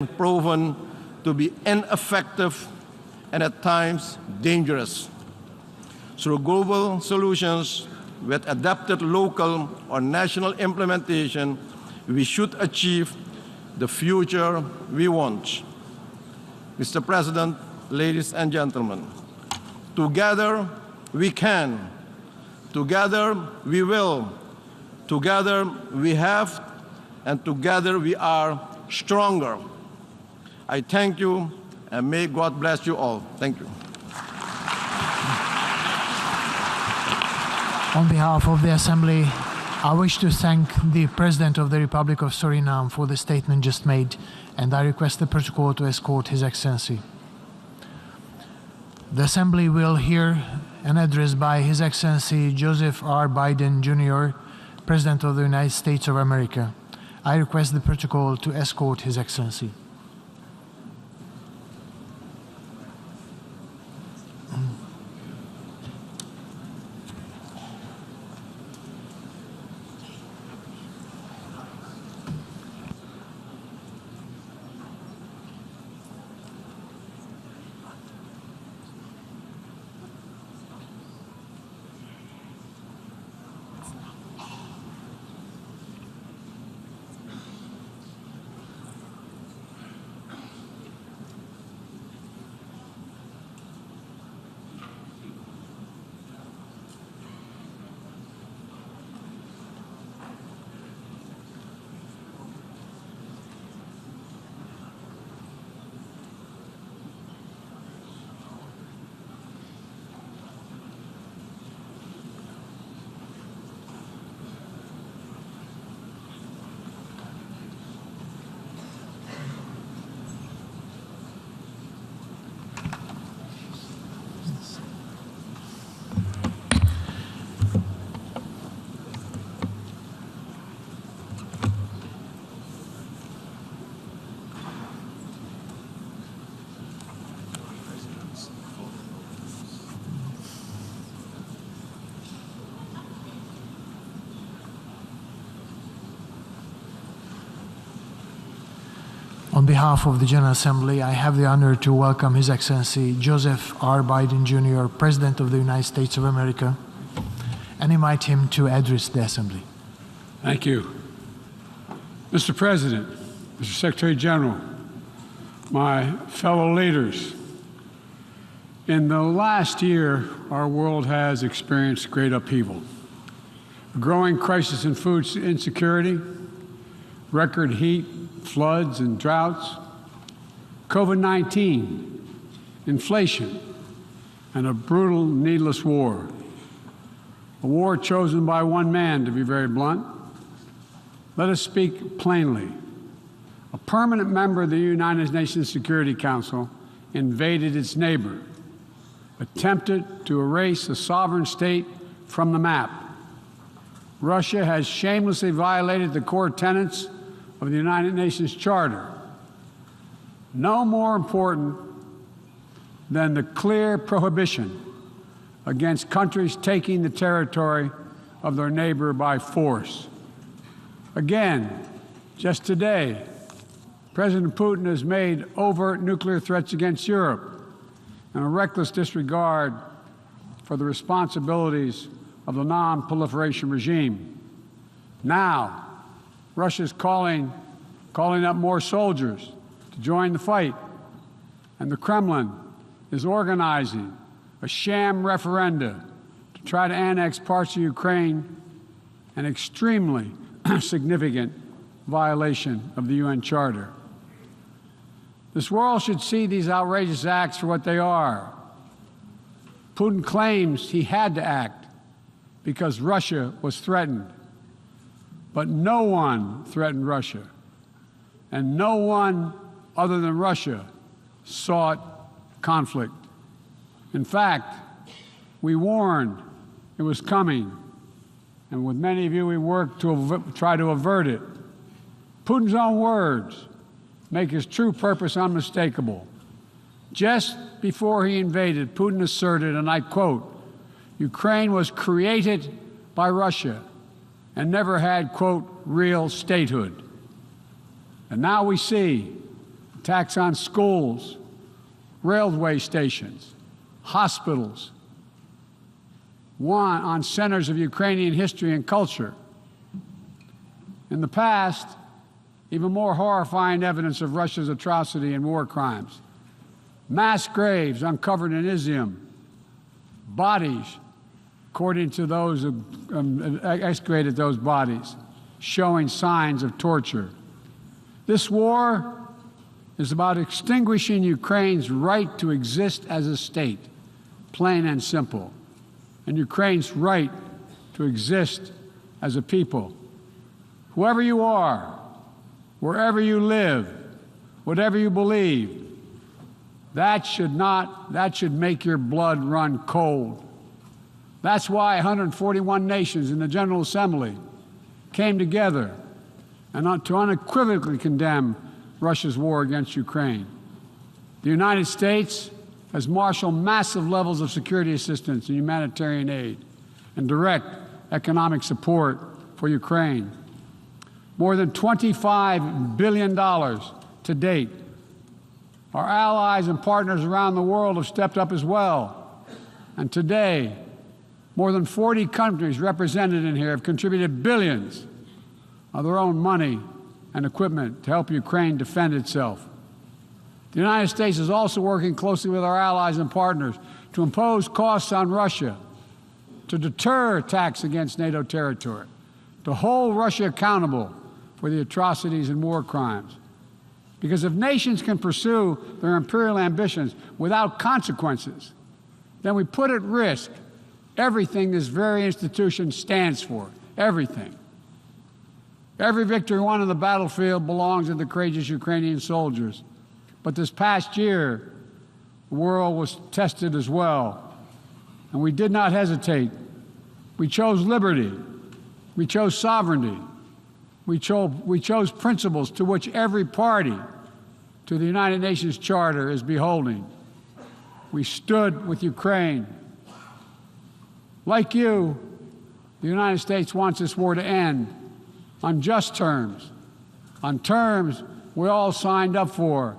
proven to be ineffective and at times dangerous. Through global solutions with adapted local or national implementation, we should achieve the future we want. Mr. President, ladies and gentlemen, together we can, together we will, together we have, and together we are stronger. I thank you, and may God bless you all. Thank you. On behalf of the Assembly, I wish to thank the President of the Republic of Suriname for the statement just made, and I request the protocol to escort His Excellency. The Assembly will hear an address by His Excellency Joseph R. Biden, Jr., President of the United States of America. I request the protocol to escort His Excellency. On behalf of the General Assembly, I have the honor to welcome His Excellency Joseph R. Biden, Jr., President of the United States of America, and invite him to address the Assembly. Thank you. Mr. President, Mr. Secretary General, my fellow leaders, in the last year, our world has experienced great upheaval. A growing crisis in food insecurity, record heat, floods and droughts, COVID-19, inflation, and a brutal, needless war. A war chosen by one man, to be very blunt. Let us speak plainly. A permanent member of the United Nations Security Council invaded its neighbor, attempted to erase a sovereign state from the map. Russia has shamelessly violated the core tenets of the United Nations Charter. No more important than the clear prohibition against countries taking the territory of their neighbor by force. Again, just today, President Putin has made overt nuclear threats against Europe and a reckless disregard for the responsibilities of the non-proliferation regime. Now, Russia's calling up more soldiers to join the fight, and the Kremlin is organizing a sham referenda to try to annex parts of Ukraine, an extremely significant violation of the UN Charter. This world should see these outrageous acts for what they are. Putin claims he had to act because Russia was threatened. But no one threatened Russia, and no one other than Russia sought conflict. In fact, we warned it was coming, and with many of you we worked to try to avert it. Putin's own words make his true purpose unmistakable. Just before he invaded, Putin asserted, and I quote, "Ukraine was created by Russia and never had, quote, real statehood." And now we see attacks on schools, railway stations, hospitals, on centers of Ukrainian history and culture. In the past, even more horrifying evidence of Russia's atrocity and war crimes. Mass graves uncovered in Izium, bodies, according to those who excavated those bodies, showing signs of torture. This war is about extinguishing Ukraine's right to exist as a state, plain and simple, and Ukraine's right to exist as a people. Whoever you are, wherever you live, whatever you believe, that should make your blood run cold. That's why 141 nations in the General Assembly came together and to unequivocally condemn Russia's war against Ukraine. The United States has marshaled massive levels of security assistance and humanitarian aid and direct economic support for Ukraine. More than $25 billion to date. Our allies and partners around the world have stepped up as well. And today, more than 40 countries represented in here have contributed billions of their own money and equipment to help Ukraine defend itself. The United States is also working closely with our allies and partners to impose costs on Russia, to deter attacks against NATO territory, to hold Russia accountable for the atrocities and war crimes. Because if nations can pursue their imperial ambitions without consequences, then we put at risk everything this very institution stands for, everything. Every victory won on the battlefield belongs to the courageous Ukrainian soldiers. But this past year, the world was tested as well. And we did not hesitate. We chose liberty. We chose sovereignty. We chose principles to which every party to the United Nations Charter is beholding. We stood with Ukraine. Like you, the United States wants this war to end on just terms, on terms we all signed up for,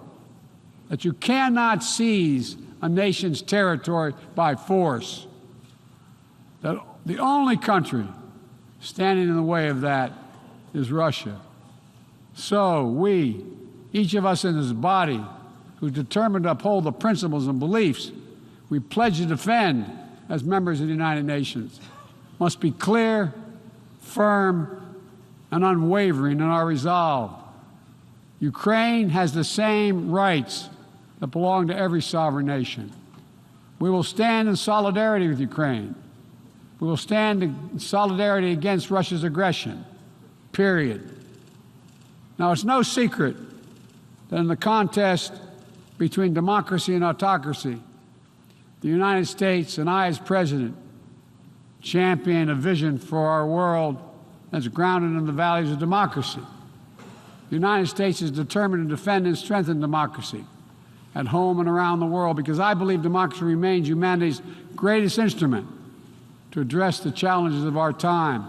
that you cannot seize a nation's territory by force. That the only country standing in the way of that is Russia. So we, each of us in this body, who's determined to uphold the principles and beliefs we pledge to defend as members of the United Nations, must be clear, firm, and unwavering in our resolve. Ukraine has the same rights that belong to every sovereign nation. We will stand in solidarity with Ukraine. We will stand in solidarity against Russia's aggression, period. Now, it's no secret that in the contest between democracy and autocracy, the United States and I, as President, champion a vision for our world that's grounded in the values of democracy. The United States is determined to defend and strengthen democracy at home and around the world, because I believe democracy remains humanity's greatest instrument to address the challenges of our time.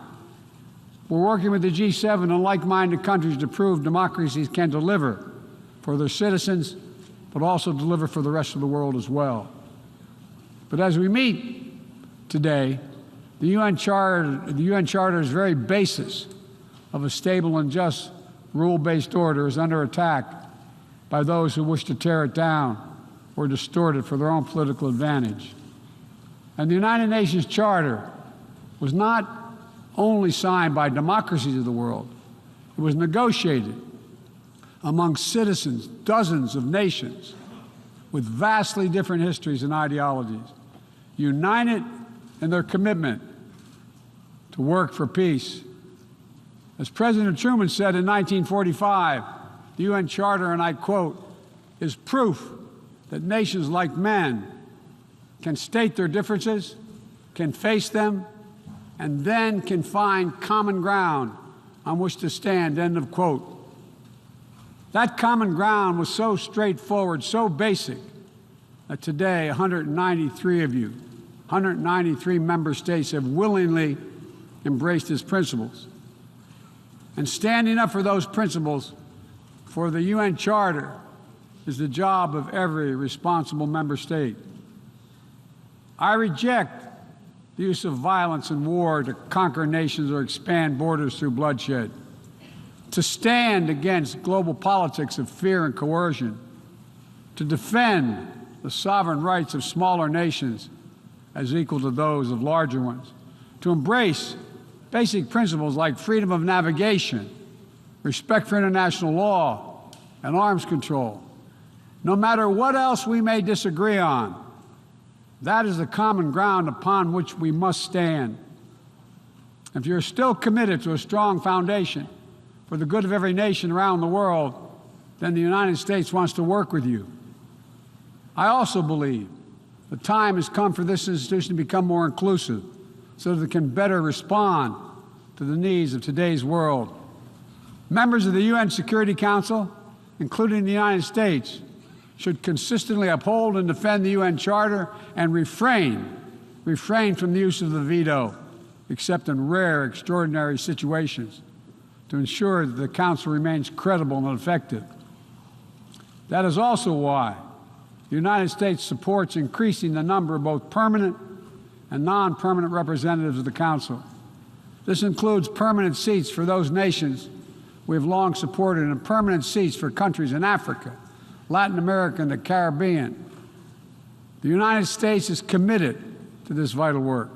We're working with the G7 and like-minded countries to prove democracies can deliver for their citizens, but also deliver for the rest of the world as well. But as we meet today, the UN Charter's very basis of a stable and just rule-based order is under attack by those who wish to tear it down or distort it for their own political advantage. And the United Nations Charter was not only signed by democracies of the world, it was negotiated among citizens, dozens of nations with vastly different histories and ideologies, united in their commitment to work for peace. As President Truman said in 1945, the UN Charter, and I quote, is proof that nations like men can state their differences, can face them, and then can find common ground on which to stand, end of quote. That common ground was so straightforward, so basic, that today 193 of you, 193 member states have willingly embraced its principles. And standing up for those principles, for the UN Charter, is the job of every responsible member state. I reject the use of violence and war to conquer nations or expand borders through bloodshed, to stand against global politics of fear and coercion, to defend the sovereign rights of smaller nations as equal to those of larger ones, to embrace basic principles like freedom of navigation, respect for international law, and arms control. No matter what else we may disagree on, that is the common ground upon which we must stand. If you're still committed to a strong foundation for the good of every nation around the world, then the United States wants to work with you. I also believe the time has come for this institution to become more inclusive so that it can better respond to the needs of today's world. Members of the UN Security Council, including the United States, should consistently uphold and defend the UN Charter and refrain from the use of the veto, except in rare, extraordinary situations, to ensure that the Council remains credible and effective. That is also why the United States supports increasing the number of both permanent and non-permanent representatives of the Council. This includes permanent seats for those nations we have long supported and permanent seats for countries in Africa, Latin America, and the Caribbean. The United States is committed to this vital work.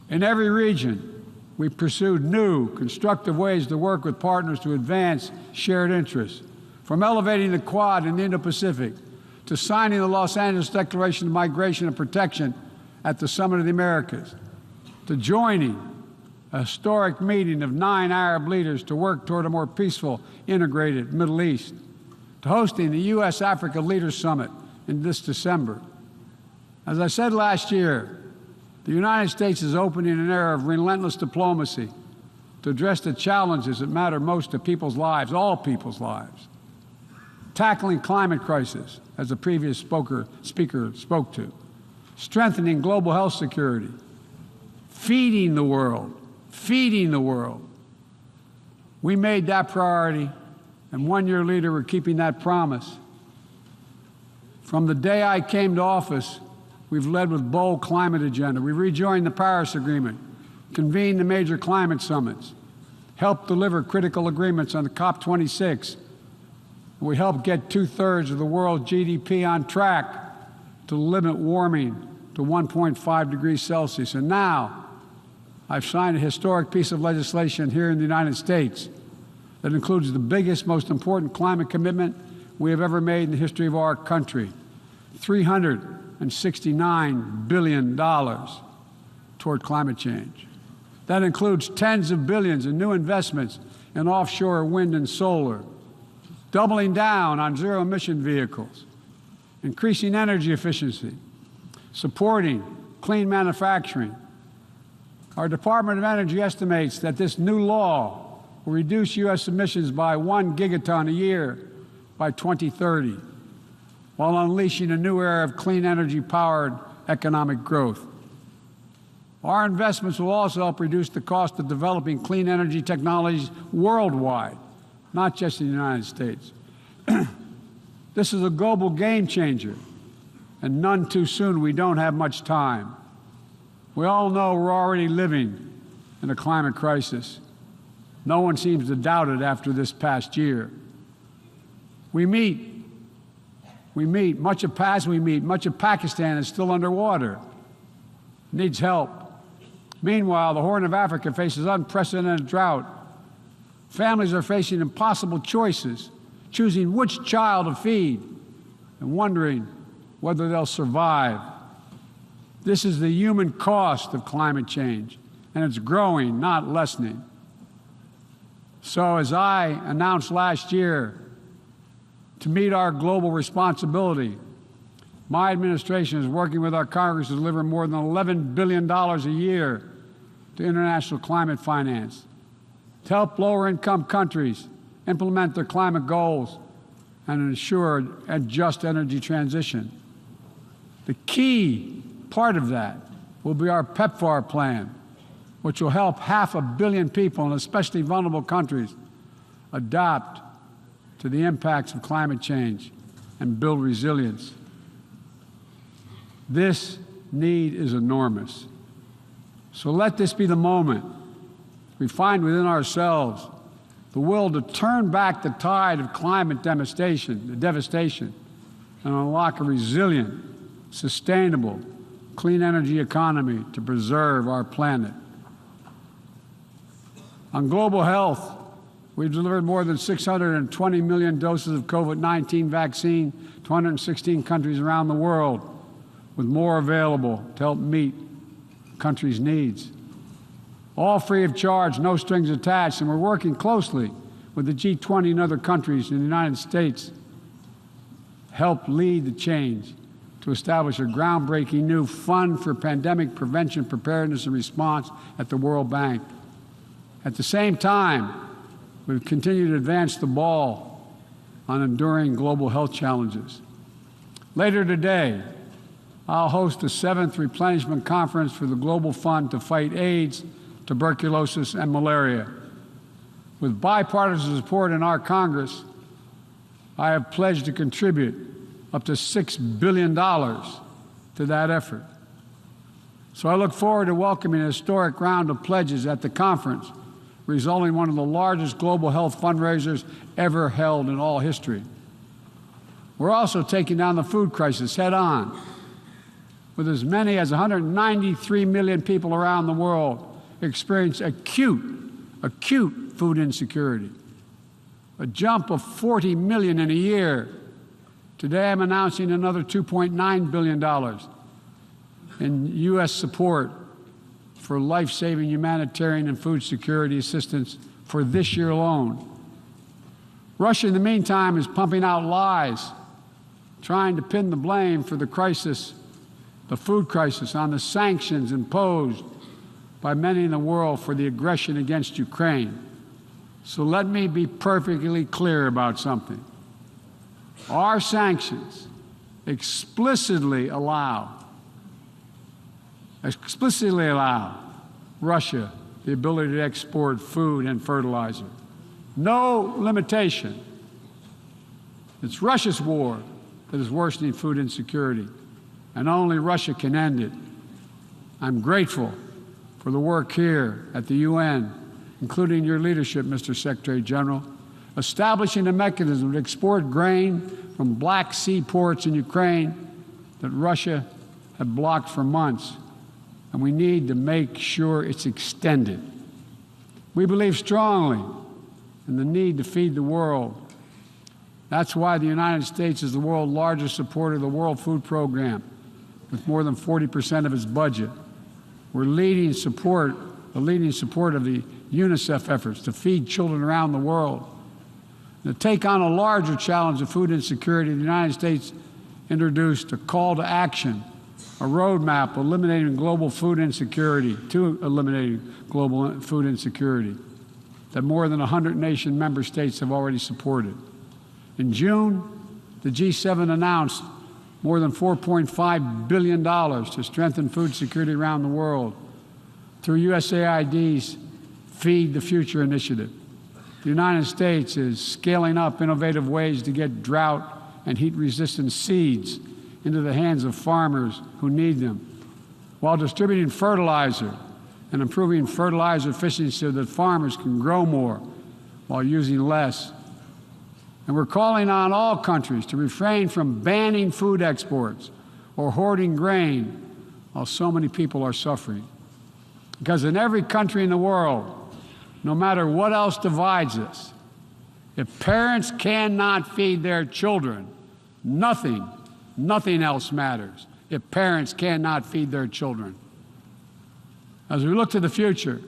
In every region, we pursued new, constructive ways to work with partners to advance shared interests, from elevating the Quad in the Indo-Pacific to signing the Los Angeles Declaration of Migration and Protection at the Summit of the Americas, to joining a historic meeting of 9 Arab leaders to work toward a more peaceful, integrated Middle East, to hosting the U.S.-Africa Leaders Summit in this December. As I said last year, the United States is opening an era of relentless diplomacy to address the challenges that matter most to people's lives, all people's lives. Tackling climate crisis, as the previous speaker spoke to, strengthening global health security, feeding the world. We made that priority, and 1 year later, we're keeping that promise. From the day I came to office, we've led with bold climate agenda. We rejoined the Paris Agreement, convened the major climate summits, helped deliver critical agreements on the COP26. We helped get 2/3 of the world's GDP on track to limit warming to 1.5 degrees Celsius. And now, I've signed a historic piece of legislation here in the United States that includes the biggest, most important climate commitment we have ever made in the history of our country, $369 billion toward climate change. That includes tens of billions in new investments in offshore wind and solar, doubling down on zero-emission vehicles, increasing energy efficiency, supporting clean manufacturing. Our Department of Energy estimates that this new law will reduce U.S. emissions by 1 gigaton a year by 2030, while unleashing a new era of clean energy-powered economic growth. Our investments will also help reduce the cost of developing clean energy technologies worldwide, not just in the United States. This is a global game changer, and none too soon. We don't have much time. We all know we're already living in a climate crisis. No one seems to doubt it after this past year. We meet. Much of Pakistan is still underwater, needs help. Meanwhile, the Horn of Africa faces unprecedented drought. Families are facing impossible choices, choosing which child to feed and wondering whether they'll survive. This is the human cost of climate change, and it's growing, not lessening. So as I announced last year, to meet our global responsibility, my administration is working with our Congress to deliver more than $11 billion a year to international climate finance, to help lower-income countries implement their climate goals and ensure a just energy transition. The key part of that will be our PEPFAR plan, which will help 500 million people in especially vulnerable countries adapt to the impacts of climate change. and build resilience. This need is enormous. So let this be the moment we find within ourselves the will to turn back the tide of climate devastation, and unlock a resilient, sustainable, clean energy economy to preserve our planet. On global health, we've delivered more than 620 million doses of COVID-19 vaccine to 116 countries around the world, with more available to help meet countries' needs. All free of charge, no strings attached, and we're working closely with the G20 and other countries in the United States help lead the change to establish a groundbreaking new fund for pandemic prevention, preparedness, and response at the World Bank. At the same time, we've continued to advance the ball on enduring global health challenges. Later today, I'll host the 7th Replenishment Conference for the Global Fund to fight AIDS, tuberculosis, and malaria. With bipartisan support in our Congress, I have pledged to contribute up to $6 billion to that effort. So I look forward to welcoming a historic round of pledges at the conference, resulting in one of the largest global health fundraisers ever held in all history. We're also taking down the food crisis head on, with as many as 193 million people around the world experience acute food insecurity, a jump of 40 million in a year. Today I'm announcing another $2.9 billion in U.S. support for life-saving humanitarian and food security assistance for this year alone. Russia, in the meantime, is pumping out lies, trying to pin the blame for the crisis, the food crisis, on the sanctions imposed by many in the world for the aggression against Ukraine. So let me be perfectly clear about something. Our sanctions explicitly allow Russia the ability to export food and fertilizer. No limitation. It's Russia's war that is worsening food insecurity, and only Russia can end it. I'm grateful for the work here at the UN, including your leadership, Mr. Secretary General, establishing a mechanism to export grain from Black Sea ports in Ukraine that Russia had blocked for months, and we need to make sure it's extended. We believe strongly in the need to feed the world. That's why the United States is the world's largest supporter of the World Food Program, with more than 40% of its budget. We're leading support of the UNICEF efforts to feed children around the world. To take on a larger challenge of food insecurity, the United States introduced a call to action, a roadmap eliminating global food insecurity, that more than 100 nation member states have already supported. In June, the G7 announced more than $4.5 billion to strengthen food security around the world through USAID's Feed the Future initiative. The United States is scaling up innovative ways to get drought and heat-resistant seeds into the hands of farmers who need them, while distributing fertilizer and improving fertilizer efficiency so that farmers can grow more while using less. And we're calling on all countries to refrain from banning food exports or hoarding grain while so many people are suffering. Because in every country in the world, no matter what else divides us, if parents cannot feed their children, nothing else matters. If parents cannot feed their children. As we look to the future,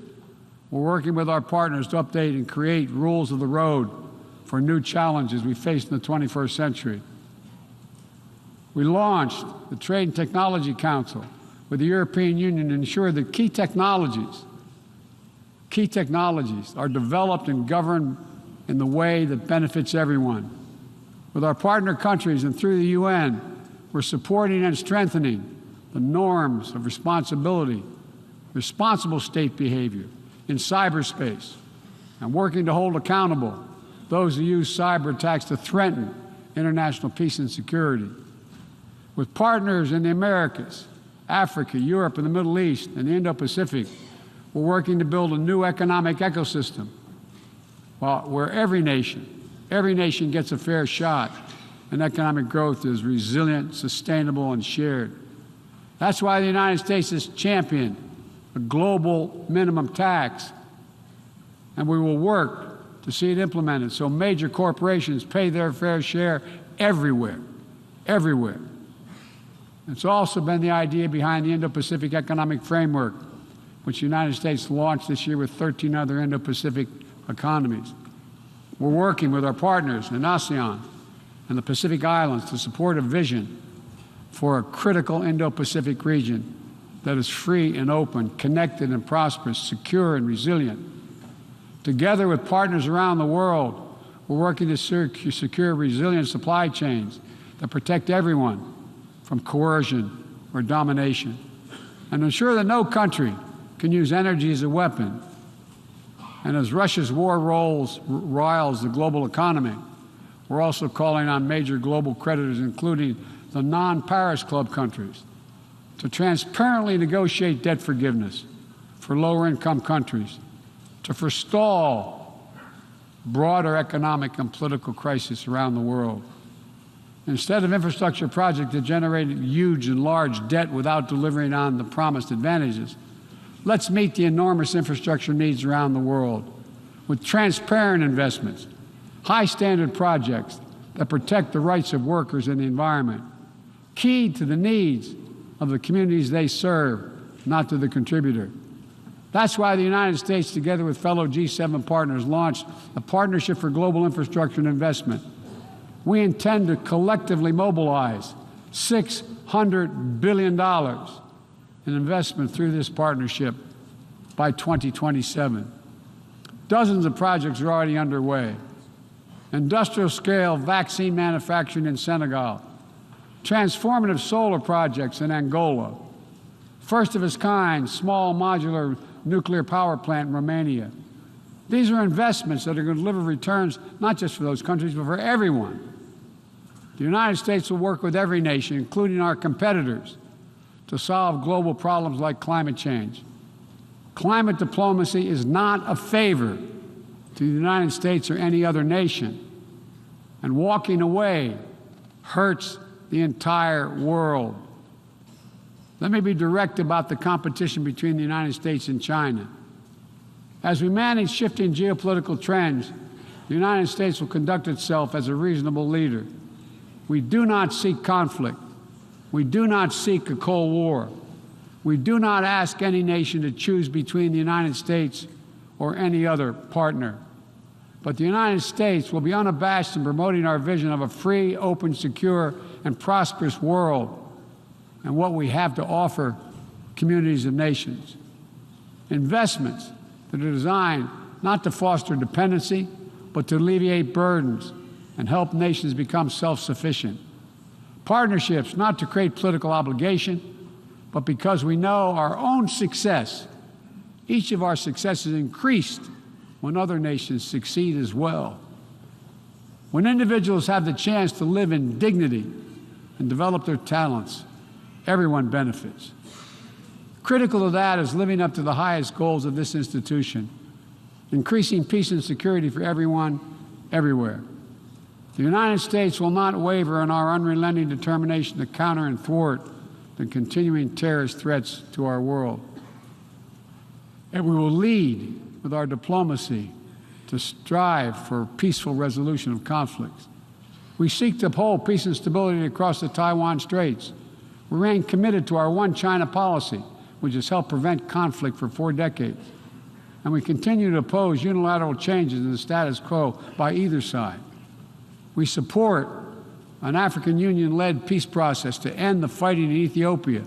we're working with our partners to update and create rules of the road for new challenges we face in the 21st century. We launched the Trade and Technology Council with the European Union to ensure that key technologies are developed and governed in the way that benefits everyone. With our partner countries and through the UN, we're supporting and strengthening the norms of responsible state behavior in cyberspace, and working to hold accountable those who use cyber attacks to threaten international peace and security. With partners in the Americas, Africa, Europe, and the Middle East, and the Indo-Pacific, we're working to build a new economic ecosystem where every nation gets a fair shot, and economic growth is resilient, sustainable, and shared. That's why the United States has championed a global minimum tax, and we will work to see it implemented so major corporations pay their fair share everywhere, everywhere. It's also been the idea behind the Indo-Pacific Economic Framework, which the United States launched this year with 13 other Indo-Pacific economies. We're working with our partners in ASEAN and the Pacific Islands to support a vision for a critical Indo-Pacific region that is free and open, connected and prosperous, secure and resilient. Together with partners around the world, we're working to secure resilient supply chains that protect everyone from coercion or domination, and ensure that no country can use energy as a weapon. And as Russia's war riles the global economy, we're also calling on major global creditors, including the non-Paris Club countries, to transparently negotiate debt forgiveness for lower-income countries, to forestall broader economic and political crisis around the world. Instead of infrastructure projects that generate huge and large debt without delivering on the promised advantages, let's meet the enormous infrastructure needs around the world with transparent investments, high-standard projects that protect the rights of workers and the environment, keyed to the needs of the communities they serve, not to the contributor. That's why the United States, together with fellow G7 partners, launched a Partnership for Global Infrastructure and Investment. We intend to collectively mobilize $600 billion in investment through this partnership by 2027. Dozens of projects are already underway. Industrial-scale vaccine manufacturing in Senegal, transformative solar projects in Angola, first-of-its-kind small modular nuclear power plant in Romania. These are investments that are going to deliver returns not just for those countries, but for everyone. The United States will work with every nation, including our competitors, to solve global problems like climate change. Climate diplomacy is not a favor to the United States or any other nation, and walking away hurts the entire world. Let me be direct about the competition between the United States and China. As we manage shifting geopolitical trends, the United States will conduct itself as a reasonable leader. We do not seek conflict. We do not seek a Cold War. We do not ask any nation to choose between the United States or any other partner. But the United States will be unabashed in promoting our vision of a free, open, secure, and prosperous world and what we have to offer communities of nations. Investments that are designed not to foster dependency, but to alleviate burdens and help nations become self-sufficient. Partnerships not to create political obligation, but because we know our own success. Each of our successes increased when other nations succeed as well. When individuals have the chance to live in dignity and develop their talents, everyone benefits. Critical to that is living up to the highest goals of this institution, increasing peace and security for everyone, everywhere. The United States will not waver in our unrelenting determination to counter and thwart the continuing terrorist threats to our world. And we will lead with our diplomacy to strive for peaceful resolution of conflicts. We seek to uphold peace and stability across the Taiwan Straits. We remain committed to our One China policy, which has helped prevent conflict for 4 decades. And we continue to oppose unilateral changes in the status quo by either side. We support an African Union-led peace process to end the fighting in Ethiopia,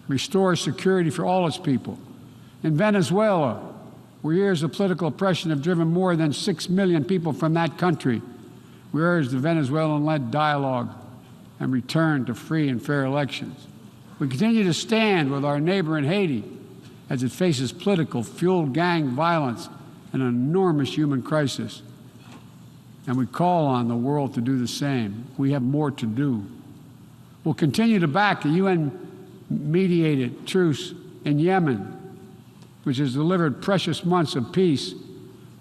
restore security for all its people. In Venezuela, where years of political oppression have driven more than 6 million people from that country, we urge the Venezuelan-led dialogue and return to free and fair elections. We continue to stand with our neighbor in Haiti as it faces political, fueled gang violence and an enormous human crisis. and we call on the world to do the same. We have more to do. We'll continue to back a UN-mediated truce in Yemen, which has delivered precious months of peace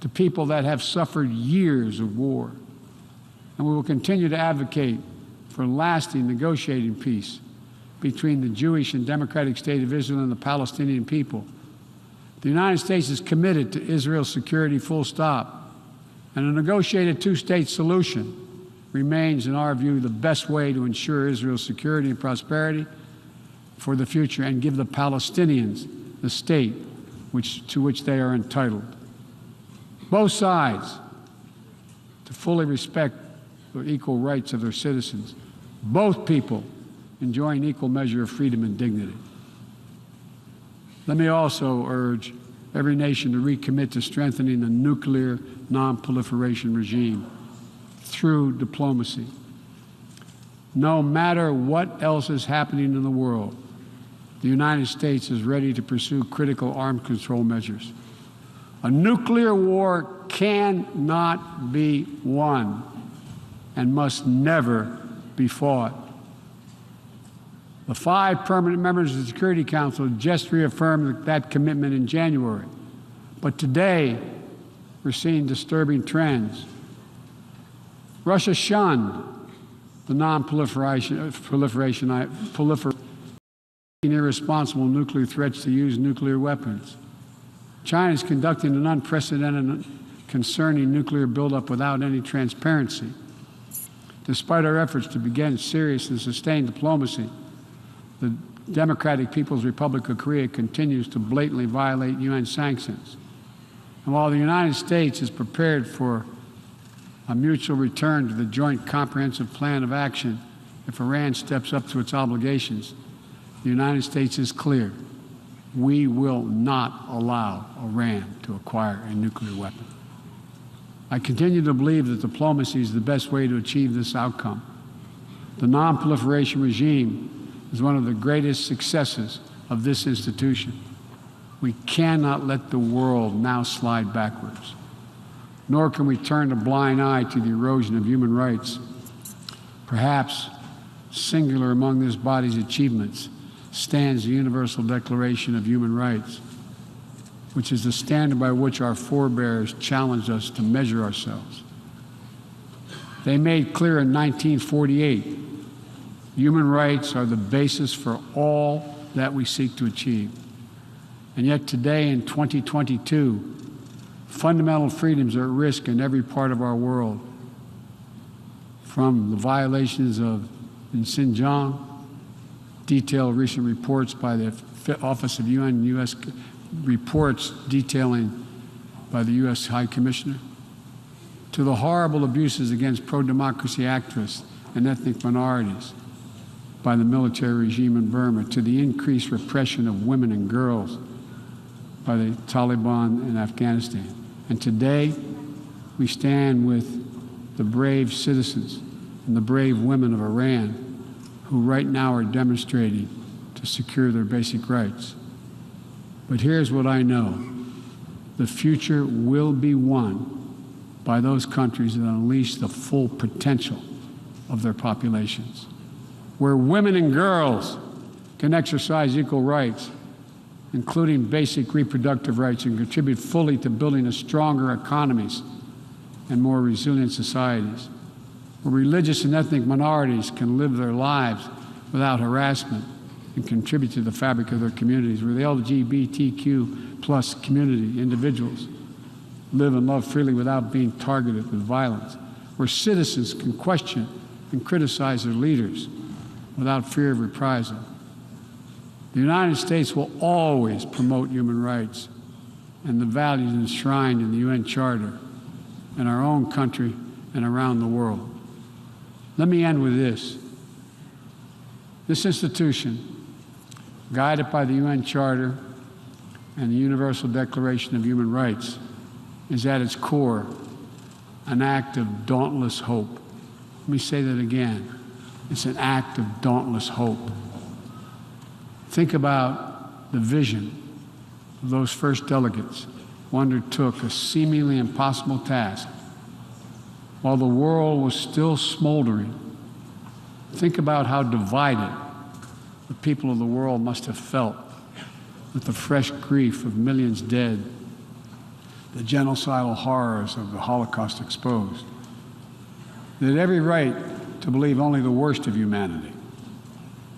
to people that have suffered years of war. And we will continue to advocate for lasting negotiating peace between the Jewish and Democratic State of Israel and the Palestinian people. The United States is committed to Israel's security, full stop, and a negotiated two-state solution remains, in our view, the best way to ensure Israel's security and prosperity for the future and give the Palestinians the state to which they are entitled. Both sides to fully respect the equal rights of their citizens, both people enjoying equal measure of freedom and dignity. Let me also urge every nation to recommit to strengthening the nuclear non-proliferation regime through diplomacy. No matter what else is happening in the world, the United States is ready to pursue critical arms control measures. A nuclear war cannot be won and must never be fought. The 5 permanent members of the Security Council just reaffirmed that commitment in January. But today, we're seeing disturbing trends. Russia shunned the non-proliferation, irresponsible nuclear threats to use nuclear weapons. China is conducting an unprecedented, concerning nuclear buildup without any transparency. Despite our efforts to begin serious and sustained diplomacy, the Democratic People's Republic of Korea continues to blatantly violate UN sanctions. And while the United States is prepared for a mutual return to the Joint Comprehensive Plan of Action if Iran steps up to its obligations, the United States is clear. We will not allow Iran to acquire a nuclear weapon. I continue to believe that diplomacy is the best way to achieve this outcome. The non-proliferation regime is one of the greatest successes of this institution. We cannot let the world now slide backwards, nor can we turn a blind eye to the erosion of human rights. Perhaps singular among this body's achievements stands the Universal Declaration of Human Rights, which is the standard by which our forebears challenged us to measure ourselves. They made clear in 1948, human rights are the basis for all that we seek to achieve. And yet today in 2022, fundamental freedoms are at risk in every part of our world. From the violations in Xinjiang, detailed recent reports by the Office of UN and U.S. reports detailing by the U.S. High Commissioner, to the horrible abuses against pro-democracy activists and ethnic minorities by the military regime in Burma, to the increased repression of women and girls by the Taliban in Afghanistan. And today, we stand with the brave citizens and the brave women of Iran who right now are demonstrating to secure their basic rights. But here's what I know. The future will be won by those countries that unleash the full potential of their populations, where women and girls can exercise equal rights, including basic reproductive rights, and contribute fully to building a stronger economies and more resilient societies, where religious and ethnic minorities can live their lives without harassment and contribute to the fabric of their communities, where the LGBTQ plus community, individuals, live and love freely without being targeted with violence, where citizens can question and criticize their leaders without fear of reprisal. The United States will always promote human rights and the values enshrined in the UN Charter in our own country and around the world. Let me end with this. This institution, guided by the UN Charter and the Universal Declaration of Human Rights, is at its core an act of dauntless hope. Let me say that again. It's an act of dauntless hope. Think about the vision of those first delegates who undertook a seemingly impossible task while the world was still smoldering. Think about how divided the people of the world must have felt with the fresh grief of millions dead, the genocidal horrors of the Holocaust exposed. They had every right to believe only the worst of humanity.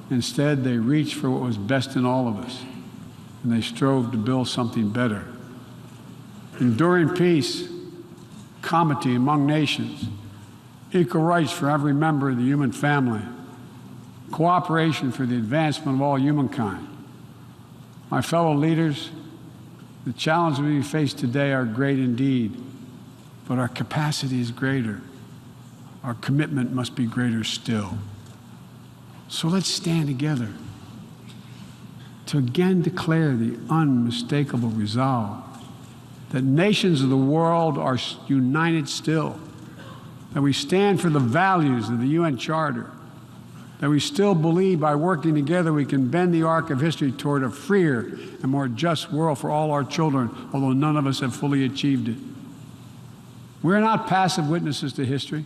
Instead, they reached for what was best in all of us, and they strove to build something better. Enduring peace, comity among nations, equal rights for every member of the human family, cooperation for the advancement of all humankind. My fellow leaders, the challenges we face today are great indeed, but our capacity is greater. Our commitment must be greater still. So let's stand together to again declare the unmistakable resolve that nations of the world are united still, that we stand for the values of the UN Charter, that we still believe by working together we can bend the arc of history toward a freer and more just world for all our children, although none of us have fully achieved it. We're not passive witnesses to history.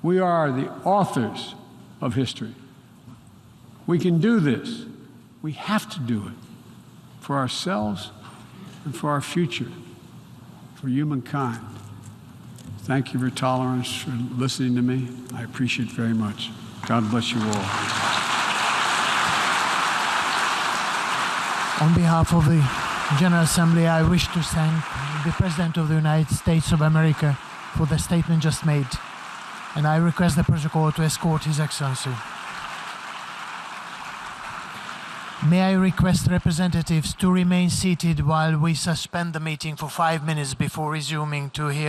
We are the authors of history. We can do this. We have to do it for ourselves and for our future, for humankind. Thank you for your tolerance, for listening to me. I appreciate it very much. God bless you all. On behalf of the General Assembly, I wish to thank the President of the United States of America for the statement just made, and I request the protocol to escort His Excellency. May I request representatives to remain seated while we suspend the meeting for 5 minutes before resuming to hear